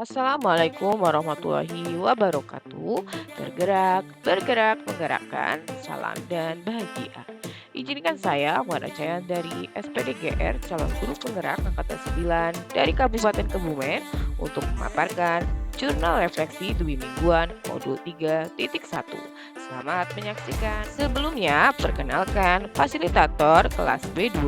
Assalamualaikum warahmatullahi wabarakatuh. Bergerak, bergerak, menggerakkan, salam dan bahagia. Izinkan saya, Muhammad Cayan dari SPDGR, calon guru penggerak angkatan 9 dari Kabupaten Kebumen untuk memaparkan jurnal refleksi demi mingguan modul 3.1. Selamat menyaksikan. Sebelumnya, perkenalkan fasilitator kelas B2,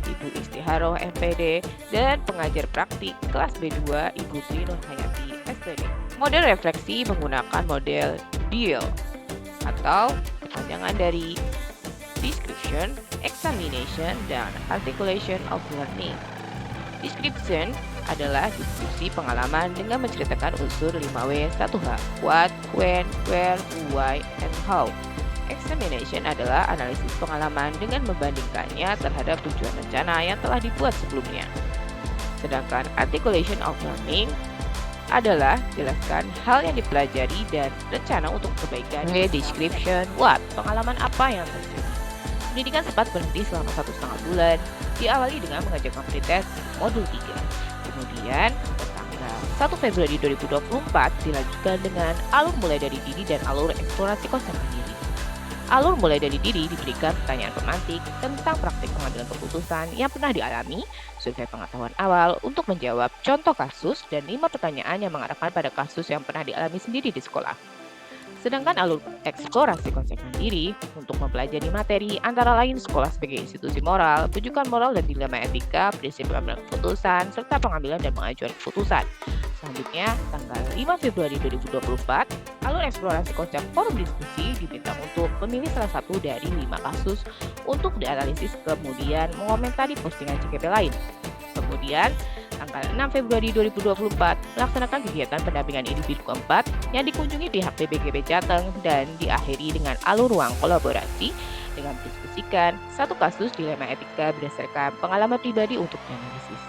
Ibu Istiharoh MPD, dan pengajar praktik kelas B2 Ibu Tri Nurhayati SPD. Model refleksi menggunakan model DEAL atau kepanjangan dari Description, Examination, dan Articulation of Learning. Description adalah deskripsi pengalaman dengan menceritakan unsur 5W 1H, what, when, where, why, and how. Examination adalah analisis pengalaman dengan membandingkannya terhadap tujuan rencana yang telah dibuat sebelumnya. Sedangkan articulation of learning adalah jelaskan hal yang dipelajari dan rencana untuk kebaikan. Description, what, pengalaman apa yang terjadi. Pendidikan sempat berhenti selama 1,5 bulan, diawali dengan mengerjakan pretest modul 3. Kemudian, tanggal 1 Februari 2024 dilanjutkan dengan alur mulai dari diri dan alur eksplorasi konsep diri. Alur mulai dari diri diberikan pertanyaan pemantik tentang praktik pengambilan keputusan yang pernah dialami, survei pengetahuan awal untuk menjawab contoh kasus, dan 5 pertanyaan yang mengarahkan pada kasus yang pernah dialami sendiri di sekolah. Sedangkan alur eksplorasi konsep mandiri untuk mempelajari materi antara lain sekolah sebagai institusi moral, rujukan moral dan dilema etika, prinsip pengambilan keputusan, serta pengambilan dan pengajuan keputusan. Selanjutnya, tanggal 5 Februari 2024, alur eksplorasi konsep forum diskusi diminta untuk memilih salah satu dari 5 kasus untuk dianalisis kemudian mengomentari postingan CKP lain. Kemudian, tanggal 6 Februari 2024, melaksanakan kegiatan pendampingan individu keempat yang dikunjungi pihak BPGP Jateng dan diakhiri dengan alur ruang kolaborasi dengan mendiskusikan satu kasus dilema etika berdasarkan pengalaman pribadi untuk dianalisis.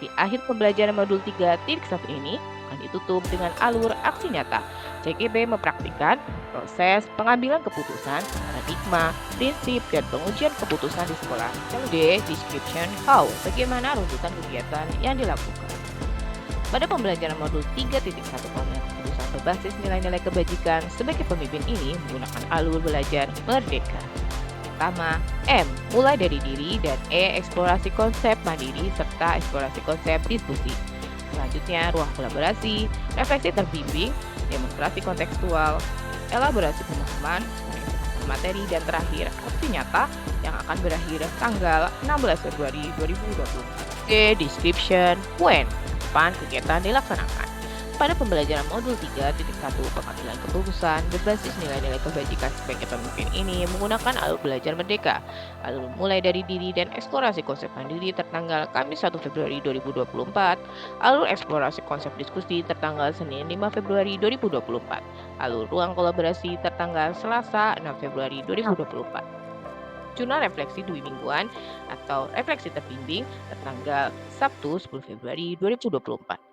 Di akhir pembelajaran modul 3.1 ini akan ditutup dengan alur aksi nyata. CKB mempraktikkan proses pengambilan keputusan, paradigma, prinsip, dan pengujian keputusan di sekolah. D. Description how, bagaimana runtutan kegiatan yang dilakukan. Pada pembelajaran modul 3.1 pengambilan keputusan berbasis nilai-nilai kebajikan sebagai pemimpin ini menggunakan alur belajar merdeka. Pertama, M. Mulai dari diri, dan E. Eksplorasi konsep mandiri serta eksplorasi konsep diskusi. Selanjutnya, ruang kolaborasi, refleksi terbimbing, demonstrasi kontekstual, elaborasi pemahaman, pengeksekusi materi, dan terakhir, aksi nyata yang akan berakhir tanggal 16 Februari 2020. D. Description when, kapan kegiatan dilaksanakan. Pada pembelajaran modul 3.1 pengambilan keputusan berbasis nilai-nilai kebajikan sebagai pemimpin ini menggunakan alur belajar merdeka. Alur mulai dari diri dan eksplorasi konsep mandiri tertanggal Kamis 1 Februari 2024. Alur eksplorasi konsep diskusi tertanggal Senin 5 Februari 2024. Alur ruang kolaborasi tertanggal Selasa 6 Februari 2024. Jurnal refleksi dwi mingguan atau refleksi terbimbing tertanggal Sabtu 10 Februari 2024.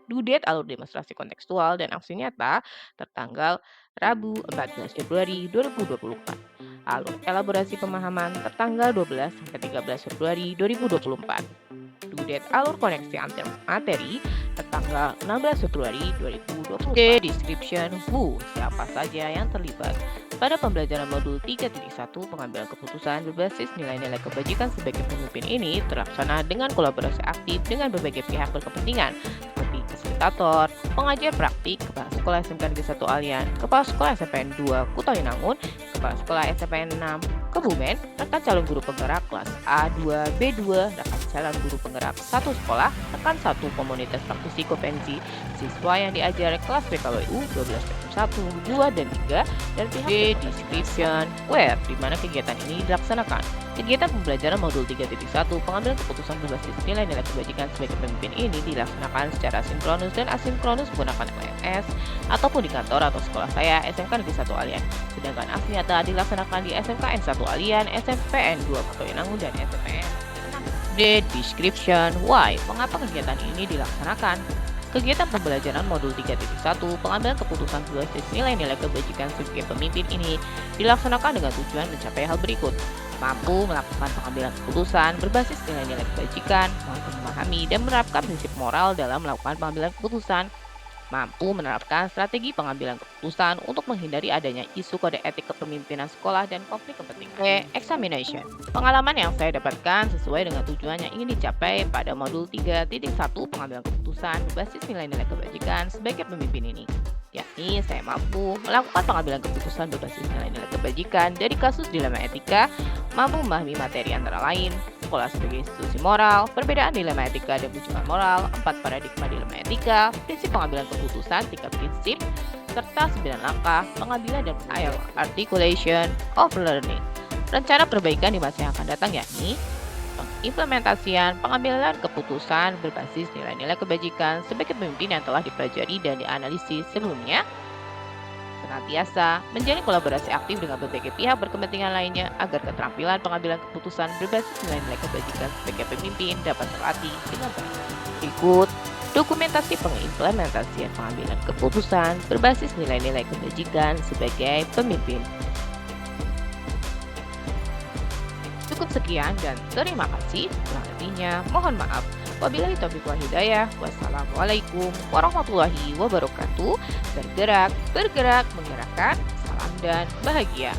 Due date alur demonstrasi kontekstual dan aksi nyata tertanggal Rabu 14 Februari 2024. Alur elaborasi pemahaman tertanggal 12 sampai 13 Februari 2024. Due date alur koneksi antar materi tertanggal 16 Februari 2024. Description who, siapa saja yang terlibat. Pada pembelajaran modul 3.1 pengambilan keputusan berbasis nilai-nilai kebajikan sebagai pemimpin ini terlaksana dengan kolaborasi aktif dengan berbagai pihak berkepentingan seperti fasilitator, pengajar praktik, kepala sekolah SMK Negeri 1 Alian, kepala sekolah SMPN 2 Kutahinangun, kepala sekolah SMPN 6 Kebumen, rekan calon guru penggerak kelas A2, B2, rekan calon guru penggerak satu sekolah, rekan satu komunitas praktisi konvensi, siswa yang diajar kelas PKWU 12 1, 2, dan 3, dan pihak D. Description where, di mana kegiatan ini dilaksanakan. Kegiatan pembelajaran modul 3.1 pengambilan keputusan berbasis nilai-nilai kebajikan sebagai pemimpin ini dilaksanakan secara sinkronus dan asinkronus menggunakan LMS ataupun di kantor atau sekolah saya SMK Negeri 1 Alian. Sedangkan aksi nyata dilaksanakan di SMKN 1 Alian, SMPN 2 Kutahinangun, dan SMPN 6. D. Description why, mengapa kegiatan ini dilaksanakan. Kegiatan pembelajaran modul 3.1 pengambilan keputusan berbasis nilai-nilai kebajikan sebagai pemimpin ini dilaksanakan dengan tujuan mencapai hal berikut. Mampu melakukan pengambilan keputusan berbasis nilai-nilai kebajikan, mampu memahami dan menerapkan prinsip moral dalam melakukan pengambilan keputusan, mampu menerapkan strategi pengambilan keputusan untuk menghindari adanya isu kode etik kepemimpinan sekolah dan konflik kepentingan. Examination. Pengalaman yang saya dapatkan sesuai dengan tujuan yang ingin dicapai pada modul 3.1 pengambilan keputusan berbasis nilai-nilai kebajikan sebagai pemimpin ini. Yakni saya mampu melakukan pengambilan keputusan berbasis nilai-nilai kebajikan dari kasus dilema etika, mampu memahami materi antara lain, sekolah sebagai institusi moral, perbedaan dilema etika dan bujukan moral, 4 paradigma dilema etika, prinsip pengambilan keputusan, 3 prinsip, serta 9 langkah pengambilan dan articulation of learning. Rencana perbaikan di masa yang akan datang yakni pengimplementasian pengambilan keputusan berbasis nilai-nilai kebajikan sebagai pemimpin yang telah dipelajari dan dianalisis sebelumnya, senantiasa menjalin kolaborasi aktif dengan berbagai pihak berkepentingan lainnya agar keterampilan pengambilan keputusan berbasis nilai-nilai kebajikan sebagai pemimpin dapat terlatih dengan baik. Berikut dokumentasi pengimplementasian pengambilan keputusan berbasis nilai-nilai kebajikan sebagai pemimpin. Cukup sekian dan terima kasih. Kurang lebihnya mohon maaf. Wabillahi taufiq wal hidayah. Wassalamualaikum warahmatullahi wabarakatuh. Bergerak, bergerak, menggerakkan. Salam dan bahagia.